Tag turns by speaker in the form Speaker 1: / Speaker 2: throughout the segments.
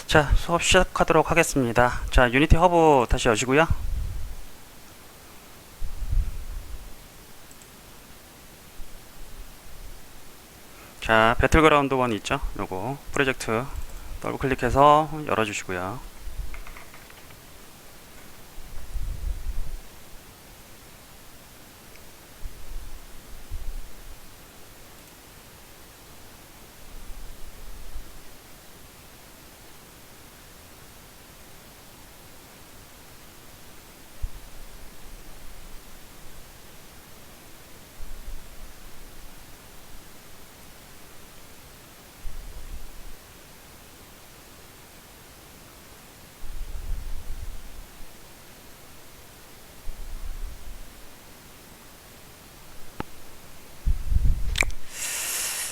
Speaker 1: 자, 수업 시작하도록 하겠습니다. 자, 유니티 허브 다시 여시고요. 자, 배틀그라운드 1 있죠? 요거 프로젝트 더블 클릭해서 열어주시고요.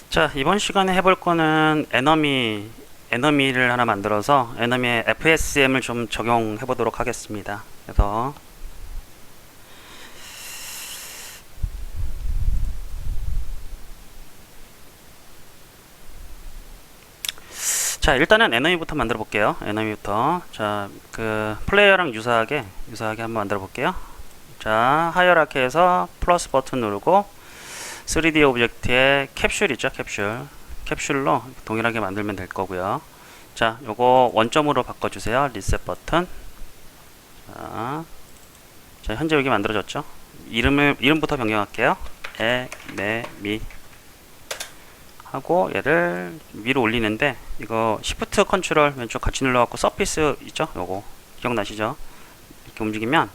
Speaker 1: 자, 이번 시간에 해볼 거는 에너미를 하나 만들어서 에너미의 FSM을 좀 적용해 보도록 하겠습니다. 그래서 자, 일단은 에너미부터 만들어 볼게요. 에너미부터. 자, 그 플레이어랑 유사하게 한번 만들어 볼게요. 자, 하이어라키에서 플러스 버튼 누르고 3D 오브젝트에 캡슐 있죠? 캡슐로 동일하게 만들면 될 거고요. 자, 요거 원점으로 바꿔주세요. 리셋 버튼. 자, 현재 여기 만들어졌죠? 이름부터 변경할게요. 에네미 하고 얘를 위로 올리는데 이거 시프트 컨트롤 왼쪽 같이 눌러갖고 서피스 있죠? 요거 기억나시죠? 이렇게 움직이면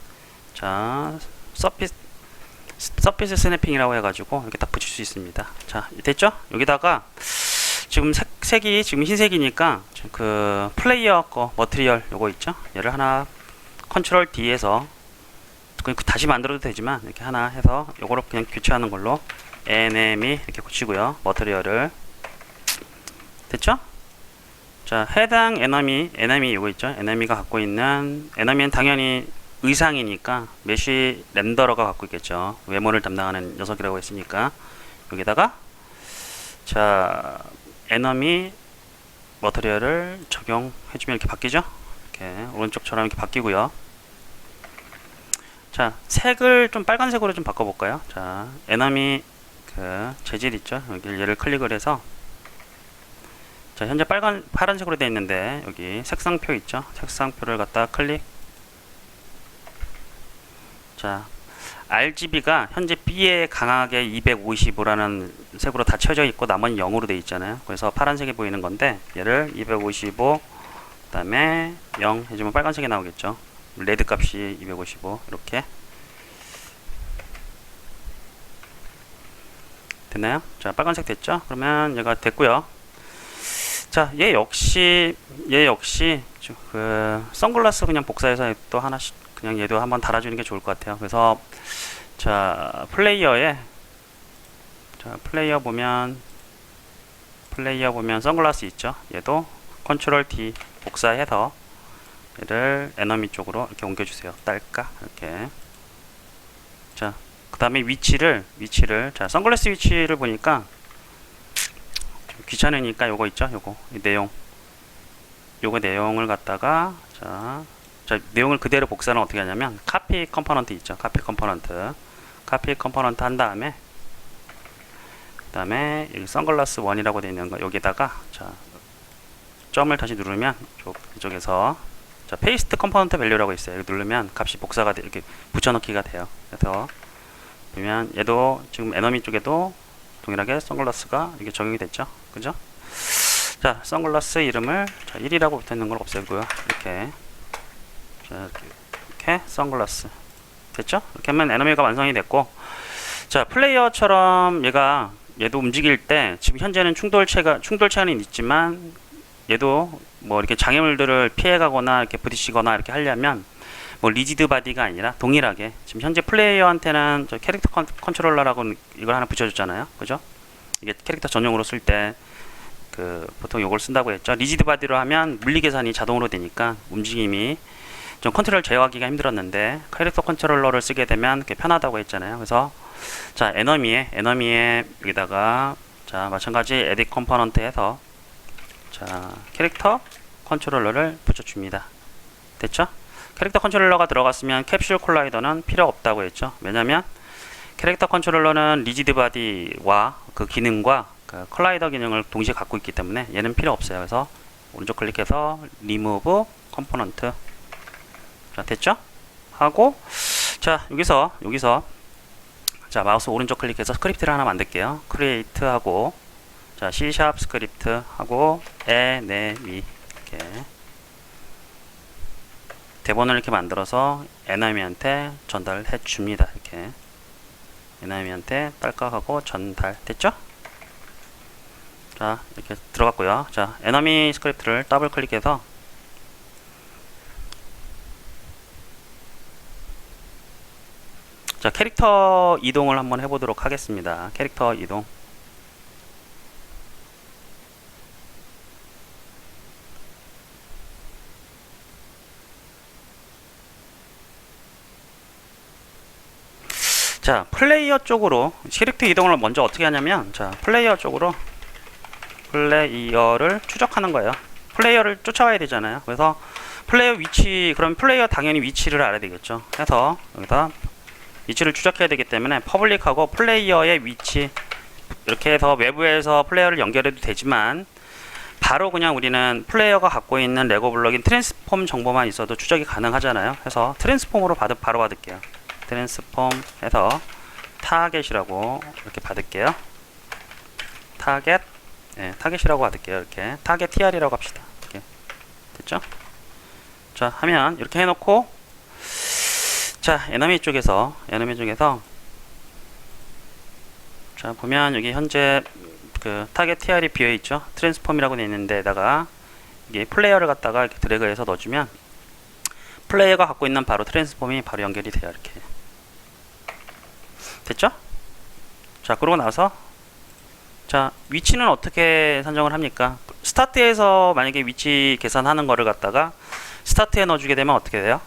Speaker 1: 자, 서피스 스냅핑이라고 해가지고 이렇게 딱 붙일 수 있습니다. 자, 됐죠? 여기다가 지금 색이 지금 흰색이니까 그 플레이어 거 머티리얼 요거 있죠? 얘를 하나 컨트롤 D에서 다시 만들어도 되지만 이렇게 하나 해서 요거로 그냥 교체하는 걸로 NM이 이렇게 고치고요. 머티리얼을 됐죠? 자, 해당 에너미 이거 있죠? 에너미가 갖고 있는 에너미는 당연히 의상이니까 메쉬 렌더러가 갖고 있겠죠. 외모를 담당하는 녀석이라고 했으니까 여기다가 자, 에너미 머티리얼을 적용해주면 이렇게 바뀌죠. 이렇게 오른쪽처럼 이렇게 바뀌고요. 자, 색을 좀 빨간색으로 좀 바꿔볼까요? 자, 에너미 그 재질 있죠. 여기 얘를 클릭을 해서 자, 현재 파란색으로 되어 있는데 여기 색상표 있죠. 색상표를 갖다 클릭. 자, RGB가 현재 B에 강하게 255라는 색으로 다 쳐져 있고 나머지 0으로 되어 있잖아요. 그래서 파란색이 보이는 건데 얘를 255 그 다음에 0 해주면 빨간색이 나오겠죠. 레드 값이 255 이렇게 됐나요? 자, 빨간색 됐죠? 그러면 얘가 됐고요. 자, 얘 역시 그 선글라스 그냥 복사해서 또 하나씩 그냥 얘도 한번 달아주는 게 좋을 것 같아요. 그래서 자, 플레이어 보면 선글라스 있죠? 얘도 컨트롤 D 복사해서 얘를 에너미 쪽으로 이렇게 옮겨주세요. 딸까? 이렇게. 자, 그 다음에 위치를 자, 선글라스 위치를 보니까 귀찮으니까 요거 있죠? 요거 내용을 갖다가 자, 내용을 그대로 복사는 어떻게 하냐면 카피 컴포넌트 있죠? 카피 컴포넌트 한 다음에 그 다음에 여기 선글라스 1이라고 되어 있는 거 여기다가 자, 점을 다시 누르면 이쪽에서 자, 페이스트 컴포넌트 밸류라고 있어요. 여기 누르면 값이 복사가 이렇게 붙여넣기가 돼요. 그래서 보면 얘도 지금 에너미 쪽에도 동일하게 선글라스가 이게 적용이 됐죠. 그죠? 자, 선글라스 이름을 자, 1이라고 붙어 있는 걸 없애고요. 이렇게 자, 이렇게 선글라스 됐죠? 이렇게 하면 에너미가 완성이 됐고 자, 플레이어처럼 얘도 움직일 때 지금 현재는 충돌체는 있지만 얘도 뭐 이렇게 장애물들을 피해가거나 이렇게 부딪히거나 이렇게 하려면 뭐 리지드 바디가 아니라 동일하게 지금 현재 플레이어한테는 저 캐릭터 컨트롤러라고 이걸 하나 붙여줬잖아요. 그죠? 이게 캐릭터 전용으로 쓸 때 그 보통 이걸 쓴다고 했죠. 리지드 바디로 하면 물리 계산이 자동으로 되니까 움직임이 좀 컨트롤 제어하기가 힘들었는데 캐릭터 컨트롤러를 쓰게 되면 그게 편하다고 했잖아요. 그래서 자, 에너미에 여기다가 자, 마찬가지 에딧 컴포넌트 해서 자, 캐릭터 컨트롤러를 붙여줍니다. 됐죠? 캐릭터 컨트롤러가 들어갔으면 캡슐 콜라이더는 필요 없다고 했죠. 왜냐면 캐릭터 컨트롤러는 리지드 바디와 그 기능과 그 콜라이더 기능을 동시에 갖고 있기 때문에 얘는 필요 없어요. 그래서 오른쪽 클릭해서 리무브 컴포넌트. 자, 됐죠? 하고 자, 여기서 자, 마우스 오른쪽 클릭해서 스크립트를 하나 만들게요. 크리에이트 하고 자, C# 스크립트 하고 에네미 이렇게 대본을 이렇게 만들어서 에너미한테 전달해 줍니다. 이렇게 에너미한테 딸깍하고 전달. 됐죠? 자, 이렇게 들어갔고요. 자, 에너미 스크립트를 더블 클릭해서 자, 캐릭터 이동을 한번 해보도록 하겠습니다. 캐릭터 이동. 자, 플레이어 쪽으로 캐릭터 이동을 먼저 어떻게 하냐면 자, 플레이어 쪽으로 플레이어를 추적하는 거예요. 플레이어를 쫓아와야 되잖아요. 그래서 플레이어 위치, 그럼 플레이어 당연히 위치를 알아야 되겠죠. 그래서 여기다 위치를 추적해야 되기 때문에 퍼블릭하고 플레이어의 위치 이렇게 해서 외부에서 플레이어를 연결해도 되지만 바로 그냥 우리는 플레이어가 갖고 있는 레고 블럭인 트랜스폼 정보만 있어도 추적이 가능하잖아요. 그래서 트랜스폼으로 바로 받을게요. 트랜스폼 해서 타겟이라고 이렇게 받을게요. 타겟, 예, 타겟이라고 받을게요. 이렇게 타겟 tr이라고 합시다. 이렇게 됐죠? 자, 하면 이렇게 해놓고 자, 에너미 쪽에서 자, 보면 여기 현재 그 타겟 tr이 비어 있죠. 트랜스폼이라고 되어 있는 데다가 이게 플레이어를 갖다가 이렇게 드래그해서 넣어주면 플레이어가 갖고 있는 바로 트랜스폼이 바로 연결이 돼요. 이렇게 됐죠? 자, 그러고 나서 자, 위치는 어떻게 선정을 합니까? 스타트에서 만약에 위치 계산하는 거를 갖다가 스타트에 넣어주게 되면 어떻게 돼요?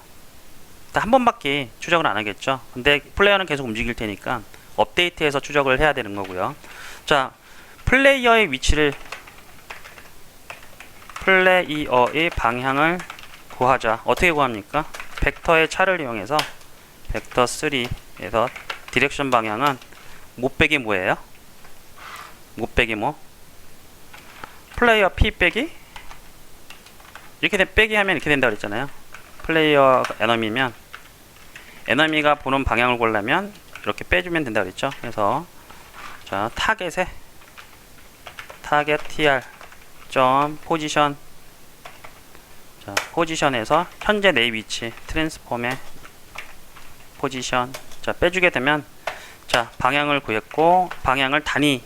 Speaker 1: 한 번밖에 추적을 안 하겠죠. 근데 플레이어는 계속 움직일 테니까 업데이트해서 추적을 해야 되는 거고요. 자, 플레이어의 위치를 플레이어의 방향을 구하자. 어떻게 구합니까? 벡터의 차를 이용해서 벡터 3에서 디렉션 방향은 못 빼기 뭐예요? 못 빼기 뭐? 플레이어 P 빼기? 이렇게 빼기 하면 이렇게 된다고 그랬잖아요. 플레이어 에너미면 에너미가 보는 방향을 고르려면 이렇게 빼주면 된다고 그랬죠. 그래서 자, 타겟에 타겟 tr 점 포지션 자, 포지션에서 현재 내 위치 트랜스폼의 포지션 자, 빼주게 되면 자, 방향을 구했고 방향을 단위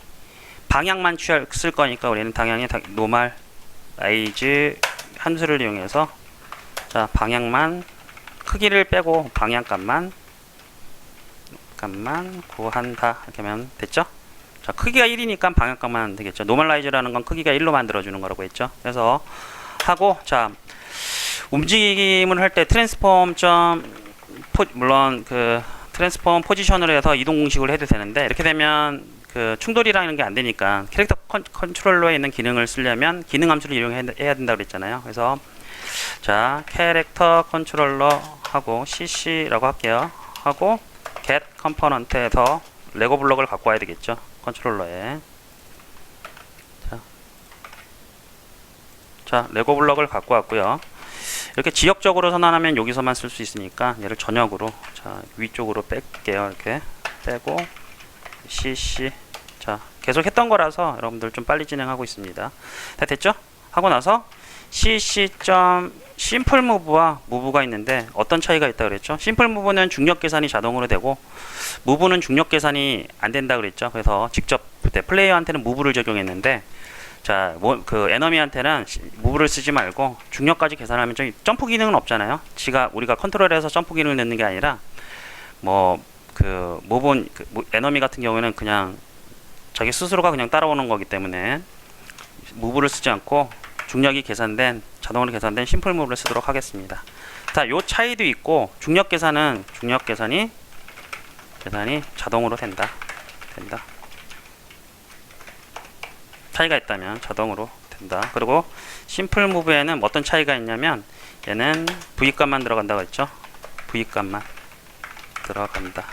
Speaker 1: 방향만 쓸 거니까 우리는 당연히 노멀 라이즈 함수를 이용해서 자, 방향만 크기를 빼고 방향값만 구한다. 이렇게 하면 됐죠? 자, 크기가 1이니까 방향값만 되겠죠. 노멀라이즈라는 건 크기가 1로 만들어주는 거라고 했죠. 그래서 하고 자, 움직임을 할 때 트랜스폼 물론 그 트랜스폼 포지션을 해서 이동 공식을 해도 되는데 이렇게 되면 그 충돌이라는 게 안 되니까 캐릭터 컨트롤러에 있는 기능을 쓰려면 기능 함수를 이용해야 된다고 그랬잖아요. 그래서 자, 캐릭터 컨트롤러 하고 cc라고 할게요. 하고 get 컴포넌트에서 레고 블럭을 갖고 와야 되겠죠. 컨트롤러에 자, 레고 블럭을 갖고 왔고요. 이렇게 지역적으로 선언하면 여기서만 쓸 수 있으니까 얘를 전역으로 자, 위쪽으로 뺄게요. 이렇게 빼고 cc 자, 계속 했던 거라서 여러분들 좀 빨리 진행하고 있습니다. 다 됐죠? 하고 나서 cc. 심플 무브와 무브가 있는데 어떤 차이가 있다 그랬죠? 심플 무브는 중력 계산이 자동으로 되고 무브는 중력 계산이 안 된다 그랬죠. 그래서 직접 그때 플레이어한테는 무브를 적용했는데 자, 그 에너미한테는 무브를 쓰지 말고 중력까지 계산하면 점프 기능은 없잖아요. 우리가 컨트롤해서 점프 기능을 넣는 게 아니라 뭐 그 무브는 에너미 같은 경우에는 그냥 자기 스스로가 그냥 따라오는 거기 때문에 무브를 쓰지 않고 중력이 계산된 자동으로 계산된 심플 무브를 쓰도록 하겠습니다. 자, 요 차이도 있고 중력 계산이 자동으로 된다. 차이가 있다면 자동으로 된다. 그리고 심플 무브에는 어떤 차이가 있냐면 얘는 V값만 들어간다고 했죠. V값만 들어간다.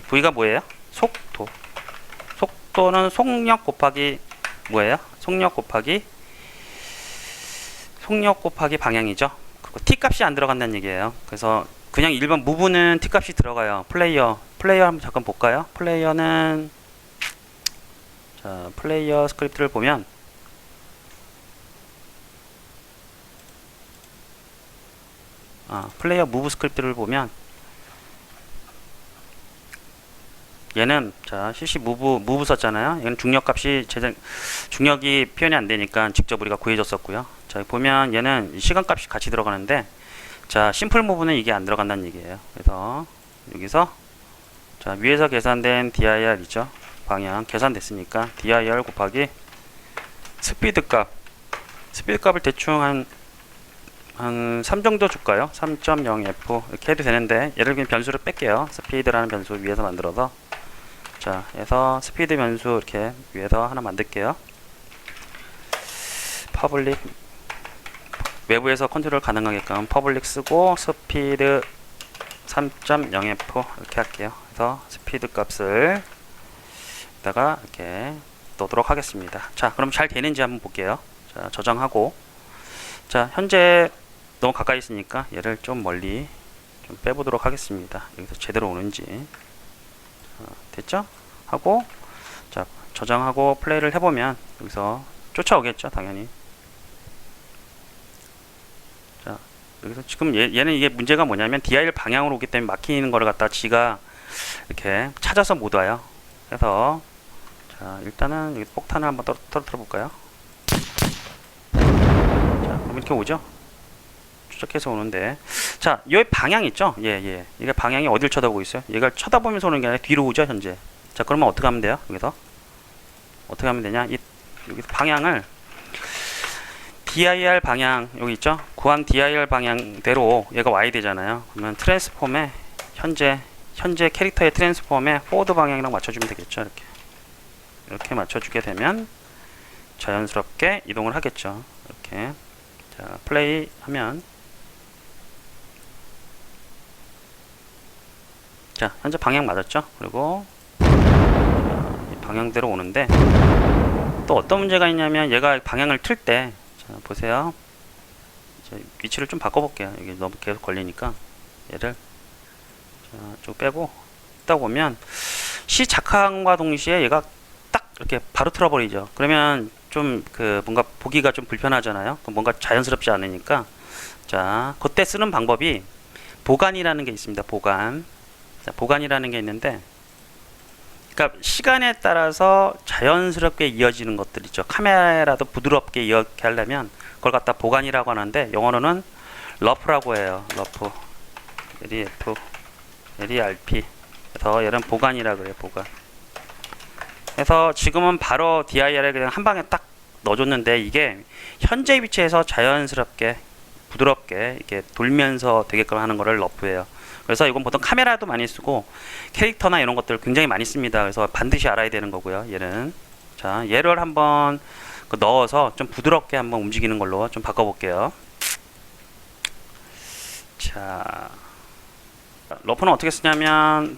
Speaker 1: V가 뭐예요? 속도. 속도는 속력 곱하기 뭐예요? 속력 곱하기 방향이죠. 그리고 T값이 안 들어간다는 얘기예요. 그래서 그냥 일반 무브는 T값이 들어가요. 플레이어 한번 잠깐 볼까요? 플레이어는 자, 플레이어 스크립트를 보면 플레이어 무브 스크립트를 보면 얘는 자 cc 무브 썼잖아요. 얘는 중력값이 중력이 표현이 안 되니까 직접 우리가 구해줬었고요. 자 보면 얘는 시간값이 같이 들어가는데 자 심플 무브는 이게 안 들어간다는 얘기예요. 그래서 여기서 자 위에서 계산된 dir이죠. 방향 계산됐으니까 dir 곱하기 스피드값을 대충 한 3 정도 줄까요? 3.0f 이렇게 해도 되는데 얘를 그냥 변수를 뺄게요. 스피드라는 변수 위에서 만들어서 자 해서 스피드 변수 이렇게 위에서 하나 만들게요. 퍼블릭 외부에서 컨트롤 가능하게끔 퍼블릭 쓰고 스피드 3.0f 이렇게 할게요. 그래서 스피드 값을 여기다가 이렇게 넣도록 하겠습니다. 자 그럼 잘 되는지 한번 볼게요. 자 저장하고 자 현재 너무 가까이 있으니까 얘를 좀 멀리 좀 빼보도록 하겠습니다. 여기서 제대로 오는지 됐죠? 하고 자 저장하고 플레이를 해보면 여기서 쫓아오겠죠 당연히. 자 여기서 지금 얘는 이게 문제가 뭐냐면 dir 방향으로 오기 때문에 막히는 거를 갖다 지가 이렇게 찾아서 못 와요. 그래서 자 일단은 여기 폭탄을 한번 떨어뜨려 볼까요? 자 그럼 이렇게 오죠? 추적해서 오는데 자 여기 방향 있죠? 얘가 방향이 어딜 쳐다보고 있어요? 얘가 쳐다보면서 오는 게 아니라 뒤로 오죠 현재. 자 그러면 어떻게 하면 돼요? 여기서 어떻게 하면 되냐? 여기서 방향을 dir 방향 여기 있죠? 구한 dir 방향대로 얘가 와야 되잖아요. 그러면 트랜스폼에 현재 캐릭터의 트랜스폼에 포워드 방향이랑 맞춰주면 되겠죠. 이렇게 맞춰주게 되면 자연스럽게 이동을 하겠죠. 이렇게 자 플레이 하면 자 현재 방향 맞았죠. 그리고 이 방향대로 오는데 또 어떤 문제가 있냐면 얘가 방향을 틀 때 자 보세요. 자, 위치를 좀 바꿔볼게요. 여기 너무 계속 걸리니까 얘를 자, 쭉 빼고 딱 보면 시작함과 동시에 얘가 딱 이렇게 바로 틀어버리죠. 그러면 좀 뭔가 보기가 좀 불편하잖아요. 뭔가 자연스럽지 않으니까 자 그때 쓰는 방법이 보관이라는 게 있습니다. 보관이라는 게 있는데 그러니까 시간에 따라서 자연스럽게 이어지는 것들이죠. 카메라도 부드럽게 이렇게 하려면 그걸 갖다 보관이라고 하는데 영어로는 러프라고 해요. 러프 LERP 그래서 얘는 보관이라 그래요. 보관. 그래서 지금은 바로 dir에 그냥 한 방에 딱 넣어줬는데 이게 현재 위치에서 자연스럽게 부드럽게 이렇게 돌면서 되게끔 하는 거를 러프예요. 그래서 이건 보통 카메라도 많이 쓰고 캐릭터나 이런 것들 굉장히 많이 씁니다. 그래서 반드시 알아야 되는 거고요. 얘는 자 얘를 한번 넣어서 좀 부드럽게 한번 움직이는 걸로 좀 바꿔볼게요. 자 러프는 어떻게 쓰냐면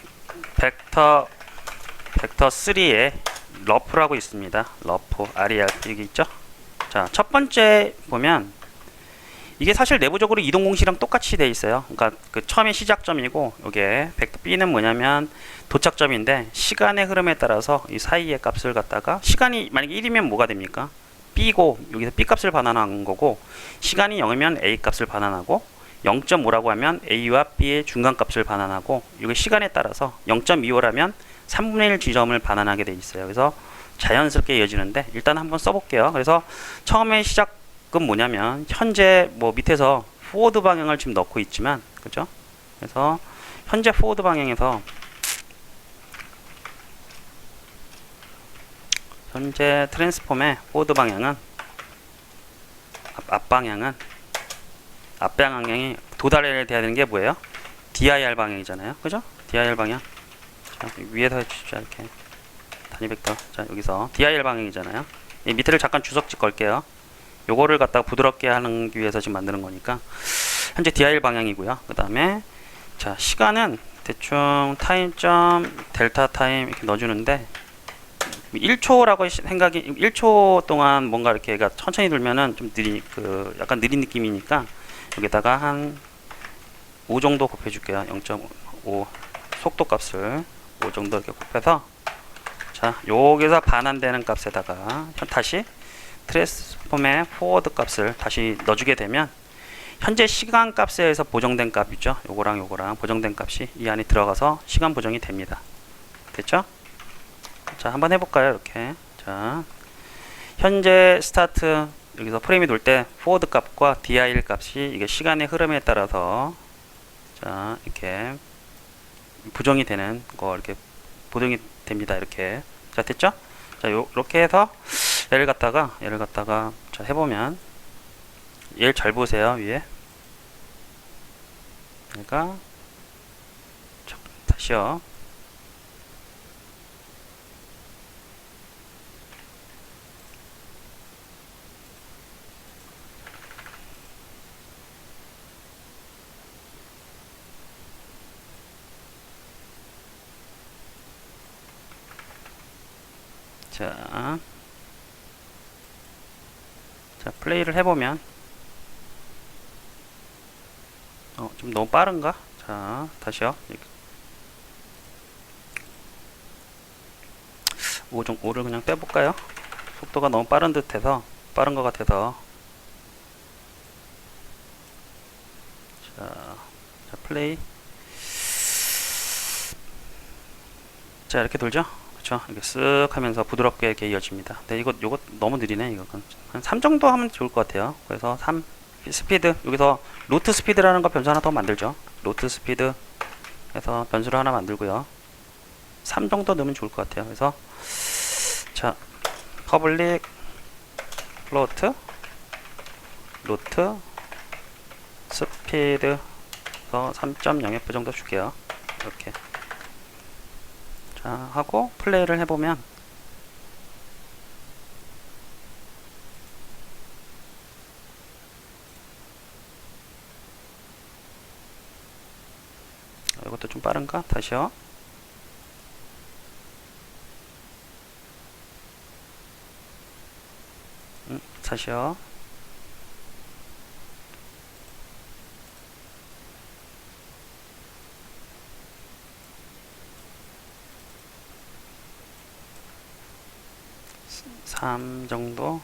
Speaker 1: 벡터 3에 러프라고 있습니다. 러프 RER 여기 있죠. 자 첫 번째 보면 이게 사실 내부적으로 이동 공식이랑 똑같이 돼 있어요. 그러니까 그 처음에 시작점이고 이게 벡터 B는 뭐냐면 도착점인데 시간의 흐름에 따라서 이 사이의 값을 갖다가 시간이 만약에 1이면 뭐가 됩니까? B고 여기서 B 값을 반환한 거고 시간이 0이면 A 값을 반환하고 0.5라고 하면 A와 B의 중간 값을 반환하고 이게 시간에 따라서 0.25라면 3분의 1 지점을 반환하게 돼 있어요. 그래서 자연스럽게 이어지는데 일단 한번 써볼게요. 그래서 처음에 시작은 뭐냐면 현재 뭐 밑에서 포워드 방향을 지금 넣고 있지만 그죠? 그래서 현재 포워드 방향에서 현재 트랜스폼의 포워드 방향은 앞방향이 도달해야 되는 게 뭐예요? dir 방향이잖아요. 그죠? dir 방향. 자, 위에서 해주십시오. 이렇게 단위 벡터. 자, 여기서 dir 방향이잖아요. 이 밑에를 잠깐 주석지 걸게요. 요거를 갖다가 부드럽게 하는 위해서 지금 만드는 거니까 현재 DIL 방향이고요. 그 다음에 자 시간은 대충 타임점 델타 타임 이렇게 넣어주는데 1초라고 생각이 1초 동안 뭔가 이렇게 얘가 천천히 돌면은 좀 약간 느린 느낌이니까 여기다가 한 5 정도 곱해줄게요. 0.5 속도 값을 5 정도 이렇게 곱해서 자 여기서 반환되는 값에다가 다시 트랜스폼의 포워드 값을 다시 넣어주게 되면 현재 시간 값에 의해서 보정된 값이죠. 요거랑 보정된 값이 이 안에 들어가서 시간 보정이 됩니다. 됐죠? 자 한번 해볼까요? 이렇게 자 현재 스타트 여기서 프레임이 돌 때 포워드 값과 DIL 값이 이게 시간의 흐름에 따라서 자 이렇게 부정이 되는 거 이렇게 보정이 됩니다. 이렇게 자 됐죠? 자 요렇게 해서 얘를 갖다가 자 해보면 얘를 잘 보세요. 위에 그러니까 다시요. 자 플레이를 해보면 좀 너무 빠른가? 자 다시요. 5를 그냥 빼볼까요? 속도가 너무 빠른 것 같아서 자 플레이 자 이렇게 돌죠? 그쵸? 이렇게 쓱 하면서 부드럽게 이렇게 이어집니다. 근데 요거 너무 느리네. 이거 한 3 정도 하면 좋을 것 같아요. 그래서 3 스피드 여기서 루트 스피드라는 거 변수 하나 더 만들죠. 루트 스피드 해서 변수를 하나 만들고요. 3 정도 넣으면 좋을 것 같아요. 그래서 자 퍼블릭 플로트 루트 스피드 3.0f 정도 줄게요. 이렇게 자 하고 플레이를 해보면 이것도 좀 빠른가? 다시요. 다시요. (3) 정도.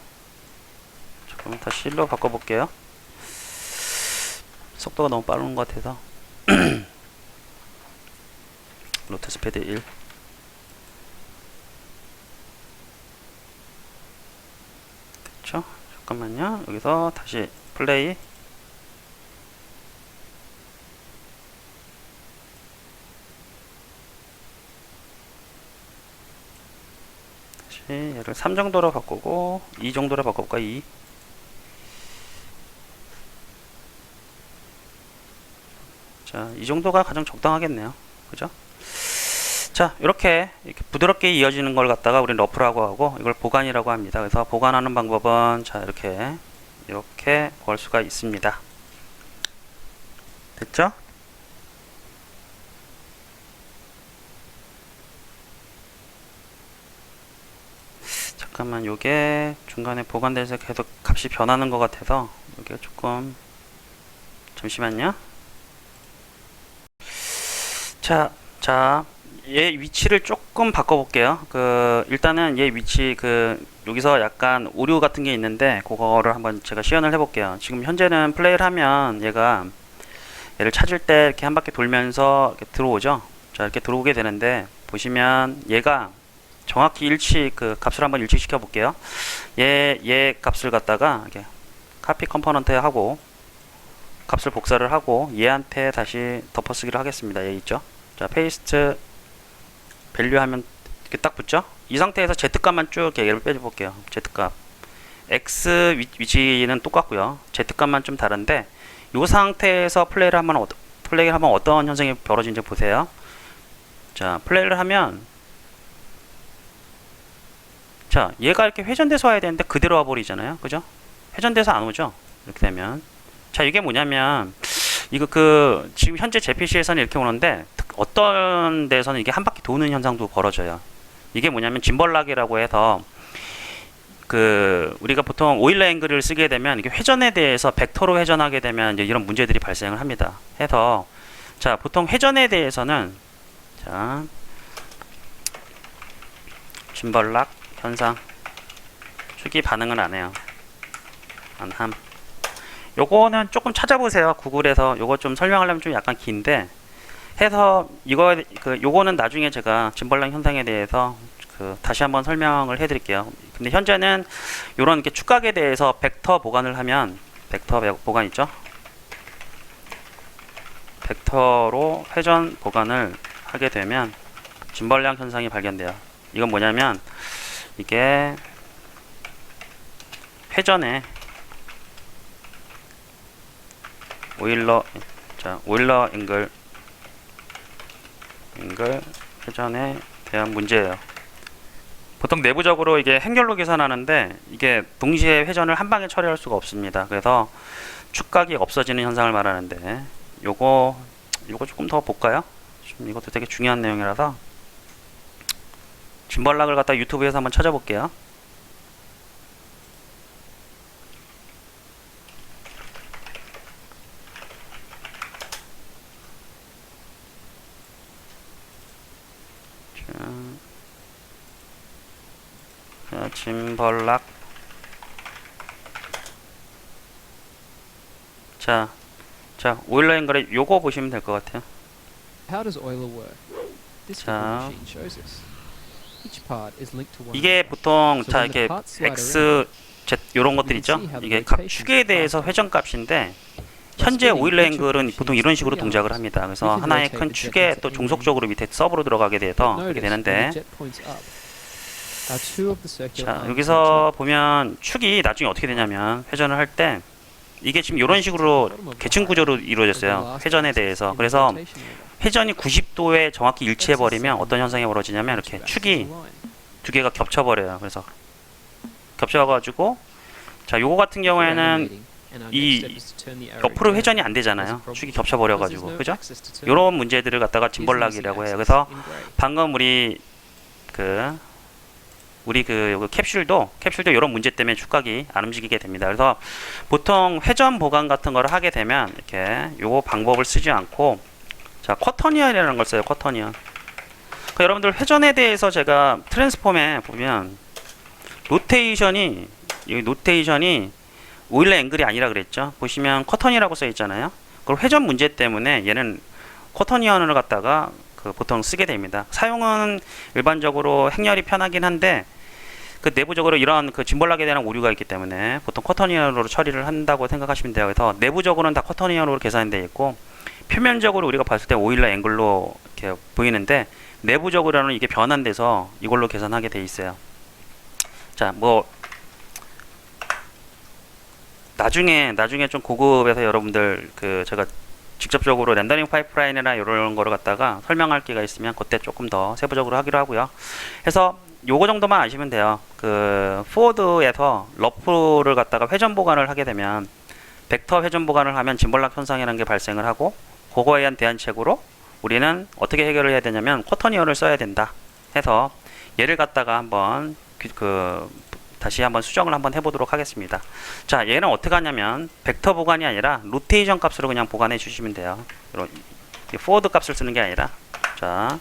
Speaker 1: 조금 다시 1로 바꿔볼게요. 속도가 너무 빠른 것 같아서 루트 스피드 1. 됐죠? 잠깐만요. 여기서 다시 플레이. 다시 얘를 3 정도로 바꾸고 2 정도로 바꿔볼까? 2. 자, 이 정도가 가장 적당하겠네요. 그죠? 자, 이렇게 부드럽게 이어지는 걸 갖다가 우리는 러프라고 하고 이걸 보관이라고 합니다. 그래서 보관하는 방법은 자, 이렇게 구할 수가 있습니다. 됐죠? 잠깐만, 요게 중간에 보관돼서 계속 값이 변하는 것 같아서 요게 조금 잠시만요. 자, 얘 위치를 조금 바꿔볼게요. 일단은 얘 위치, 여기서 약간 오류 같은 게 있는데, 그거를 한번 제가 시연을 해볼게요. 지금 현재는 플레이를 하면 얘를 찾을 때 이렇게 한 바퀴 돌면서 이렇게 들어오죠? 자, 이렇게 들어오게 되는데, 보시면 얘가 정확히 값을 한번 일치시켜 볼게요. 얘 값을 갖다가, 이렇게 카피 컴포넌트에 하고, 값을 복사를 하고, 얘한테 다시 덮어쓰기를 하겠습니다. 얘 있죠? 자, 페이스트 밸류 하면 이렇게 딱 붙죠? 이 상태에서 Z값만 쭉 얘를 빼볼게요. Z값. X 위치는 똑같고요. Z값만 좀 다른데, 이 상태에서 플레이를 하면 어떤 현상이 벌어지는지 보세요. 자, 플레이를 하면, 자, 얘가 이렇게 회전돼서 와야 되는데 그대로 와버리잖아요. 그죠? 회전돼서 안 오죠? 이렇게 되면. 자, 이게 뭐냐면, 이거 지금 현재 제 PC에서는 이렇게 오는데, 어떤 데서는 이게 한 바퀴 도는 현상도 벌어져요. 이게 뭐냐면, 짐벌락이라고 해서, 우리가 보통 오일러 앵글을 쓰게 되면, 이게 회전에 대해서 벡터로 회전하게 되면, 이제 이런 문제들이 발생을 합니다. 해서, 자, 보통 회전에 대해서는, 자, 짐벌락 현상. 축이 반응을 안 해요. 안 함. 요거는 조금 찾아보세요. 구글에서. 요거 좀 설명하려면 좀 약간 긴데, 해서 요거는 나중에 제가 짐벌락 현상에 대해서 다시 한번 설명을 해드릴게요. 근데 현재는 요런 이렇게 축각에 대해서 벡터 보관을 하면, 벡터 보관 있죠? 벡터로 회전 보관을 하게 되면 짐벌락 현상이 발견돼요. 이건 뭐냐면, 이게 회전에 오일러 앵글 회전에 대한 문제예요. 보통 내부적으로 이게 행렬로 계산하는데 이게 동시에 회전을 한 방에 처리할 수가 없습니다. 그래서 축각이 없어지는 현상을 말하는데 요거 조금 더 볼까요? 좀 이것도 되게 중요한 내용이라서 짐벌락을 갖다 유튜브에서 한번 찾아볼게요. 자, 짐벌락. 자, 오일러 앵글에 요거 보시면 될 것 같아요.
Speaker 2: How does Euler work? This
Speaker 1: 자,
Speaker 2: machine shows us. Each part is linked to one
Speaker 1: 이게
Speaker 2: another.
Speaker 1: 보통
Speaker 2: So
Speaker 1: 자
Speaker 2: when the
Speaker 1: 이렇게
Speaker 2: parts slide
Speaker 1: x,
Speaker 2: around,
Speaker 1: z 요런 것들
Speaker 2: you
Speaker 1: 있죠?
Speaker 2: can see how the
Speaker 1: 이게 각
Speaker 2: rotation
Speaker 1: 축에 대해서
Speaker 2: passes.
Speaker 1: 회전값인데
Speaker 2: By
Speaker 1: 현재
Speaker 2: spinning,
Speaker 1: 오일러
Speaker 2: each of the
Speaker 1: 앵글은
Speaker 2: machines
Speaker 1: 보통 이런 식으로
Speaker 2: three
Speaker 1: 동작을
Speaker 2: arms.
Speaker 1: 합니다.
Speaker 2: We
Speaker 1: 그래서
Speaker 2: can
Speaker 1: 하나의
Speaker 2: rotate
Speaker 1: 큰
Speaker 2: the jet
Speaker 1: 축에
Speaker 2: into
Speaker 1: 또
Speaker 2: any
Speaker 1: 종속적으로 밑에 서브로 들어가게 돼서 이렇게
Speaker 2: Notice when
Speaker 1: 되는데,
Speaker 2: the jet points up, our two of the circular
Speaker 1: 자,
Speaker 2: arms
Speaker 1: 여기서
Speaker 2: match up.
Speaker 1: 보면 축이 나중에 어떻게 되냐면 회전을 할 때 이게 지금 이런 식으로 계층 구조로 이루어졌어요. 회전에 대해서. 그래서 회전이 90도에 정확히 일치해 버리면 어떤 현상이 벌어지냐면 이렇게 축이 두 개가 겹쳐 버려요. 그래서 겹쳐 가지고, 자, 요거 같은 경우에는 이 옆으로 회전이 안 되잖아요. 축이 겹쳐 버려 가지고. 그죠? 요런 문제들을 갖다가 짐벌락이라고 해요. 그래서 방금 우리 캡슐도 이런 문제 때문에 축각이 안 움직이게 됩니다. 그래서 보통 회전 보관 같은 거를 하게 되면 이렇게 요거 방법을 쓰지 않고, 자, 쿼터니언이라는 걸 써요. 쿼터니언. 그러니까 여러분들 회전에 대해서 제가 트랜스폼에 보면 노테이션이 오일러 앵글이 아니라 그랬죠. 보시면 쿼터니라고 써 있잖아요. 그걸 회전 문제 때문에 얘는 쿼터니언을 갖다가 보통 쓰게 됩니다. 사용은 일반적으로 행렬이 편하긴 한데 내부적으로 이런 짐벌락에 대한 오류가 있기 때문에 보통 쿼터니언으로 처리를 한다고 생각하시면 돼요. 그래서 내부적으로는 다 쿼터니언으로 계산되어 있고, 표면적으로 우리가 봤을 때 오일러 앵글로 이렇게 보이는데 내부적으로는 이게 변환돼서 이걸로 계산하게 돼 있어요. 자, 나중에 좀 고급에서 여러분들 제가 직접적으로 렌더링 파이프라인이나 이런 거를 갖다가 설명할 기회가 있으면 그때 조금 더 세부적으로 하기로 하고요. 해서 요거 정도만 아시면 돼요. 포워드에서 러프를 갖다가 회전 보관을 하게 되면 벡터 회전 보관을 하면 짐벌락 현상이라는 게 발생을 하고, 그거에 대한 대안책으로 우리는 어떻게 해결을 해야 되냐면 쿼터니언을 써야 된다 해서 얘를 갖다가 한번 다시 한번 수정을 한번 해보도록 하겠습니다. 자, 얘는 어떻게 하냐면 벡터 보관이 아니라 로테이션 값으로 그냥 보관해 주시면 돼요. 포워드 값을 쓰는 게 아니라, 자,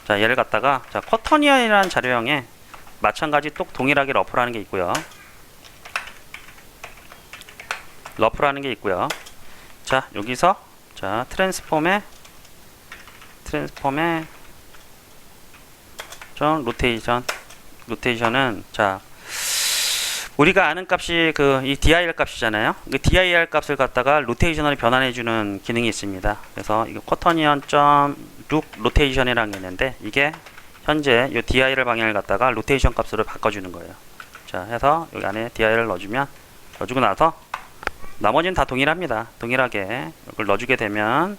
Speaker 1: 얘를 갖다가 쿼터니언이라는 자료형에 마찬가지 또 동일하게 러프라는 게 있고요. 자, 여기서 트랜스폼에 로테이션은, 자, 우리가 아는 값이 이 dir 값이잖아요. 그 dir 값을 갖다가 로테이션으로 변환해주는 기능이 있습니다. 그래서 이거 쿼터니언.look 로테이션이라는 게 있는데, 이게 현재 이 dir 방향을 갖다가 로테이션 값으로 바꿔주는 거예요. 자, 해서 여기 안에 dir을 넣어주고 나서 나머지는 다 동일합니다. 동일하게 이걸 넣어주게 되면,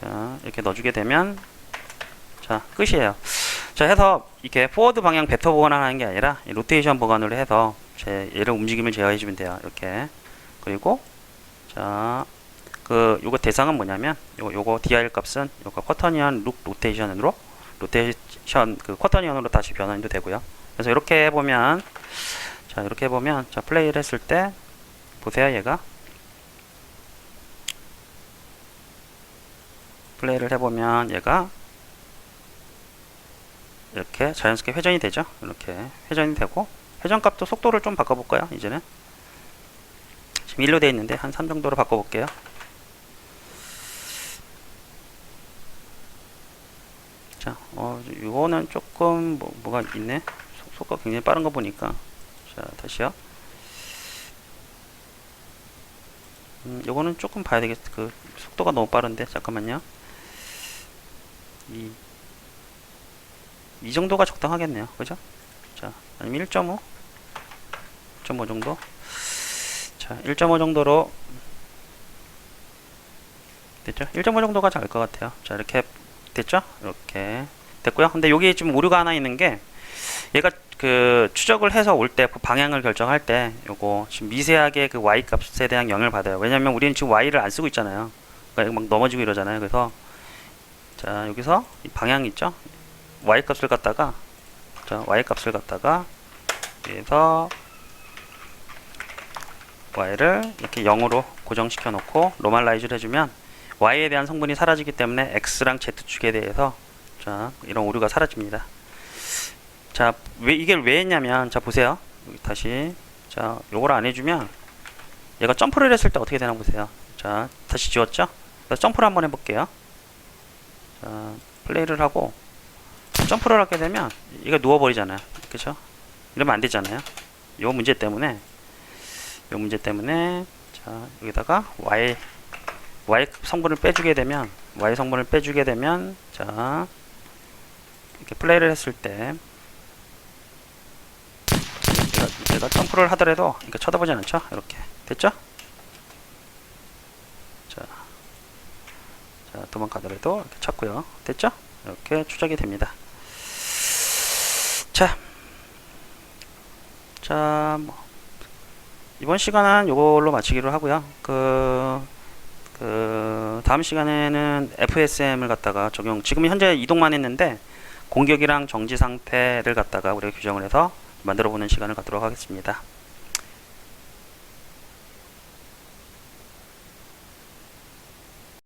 Speaker 1: 자, 이렇게 넣어주게 되면, 자, 끝이에요. 자, 해서 이렇게 포워드 방향 벡터 보관하는 게 아니라 이 로테이션 보관으로 해서 얘를 움직임을 제어해 주면 돼요. 이렇게. 그리고 자, 요거 대상은 뭐냐면 요거 dir 값은 요거 쿼터니언 룩 로테이션으로 쿼터니언으로 다시 변환도 되고요. 그래서 이렇게 해보면 자 플레이를 했을 때 보세요. 얘가 플레이를 해보면 얘가 이렇게 자연스럽게 회전이 되죠. 이렇게 회전이 되고, 회전값도 속도를 좀 바꿔볼까요? 이제는 지금 1로 되어 있는데 한 3 정도로 바꿔볼게요. 자, 이거는 조금 뭐가 있네. 속도가 굉장히 빠른 거 보니까. 자, 다시요. 요거는 조금 봐야 되겠. 속도가 너무 빠른데 잠깐만요. 이 정도가 적당하겠네요. 그죠? 자, 아니면 1.5 정도. 자, 1.5 정도로 됐죠? 1.5 정도가 잘 것 같아요. 자, 이렇게 됐죠? 이렇게 됐고요. 근데 여기 좀 오류가 하나 있는 게, 얘가 추적을 해서 올 때 방향을 결정할 때 요거 지금 미세하게 y 값에 대한 영향을 받아요. 왜냐면 우리는 지금 y를 안 쓰고 있잖아요. 그러니까 막 넘어지고 이러잖아요. 그래서 자, 여기서 이 방향 있죠? y 값을 갖다가 여기서 y를 이렇게 0으로 고정시켜 놓고 노멀라이즈를 해주면 y에 대한 성분이 사라지기 때문에 x랑 z축에 대해서 자, 이런 오류가 사라집니다. 자, 이걸 왜 했냐면, 자, 보세요. 여기 다시. 자, 요걸 안 해주면 얘가 점프를 했을 때 어떻게 되나 보세요. 자, 다시 지웠죠? 그래서 점프를 한번 해볼게요. 자, 플레이를 하고 점프를 하게 되면 이거 누워버리잖아요. 그쵸? 이러면 안 되잖아요. 요 문제 때문에 자, 여기다가 y 성분을 빼주게 되면 자, 이렇게 플레이를 했을 때 얘가 점프를 하더라도 이렇게 쳐다보지 않죠? 이렇게 됐죠? 자, 도망가더라도 이렇게 찾고요. 됐죠? 이렇게 추적이 됩니다. 자, 이번 시간은 이걸로 마치기로 하고요. 다음 시간에는 FSM을 갖다가 지금 현재 이동만 했는데 공격이랑 정지 상태를 갖다가 우리가 규정을 해서 만들어 보는 시간을 갖도록 하겠습니다.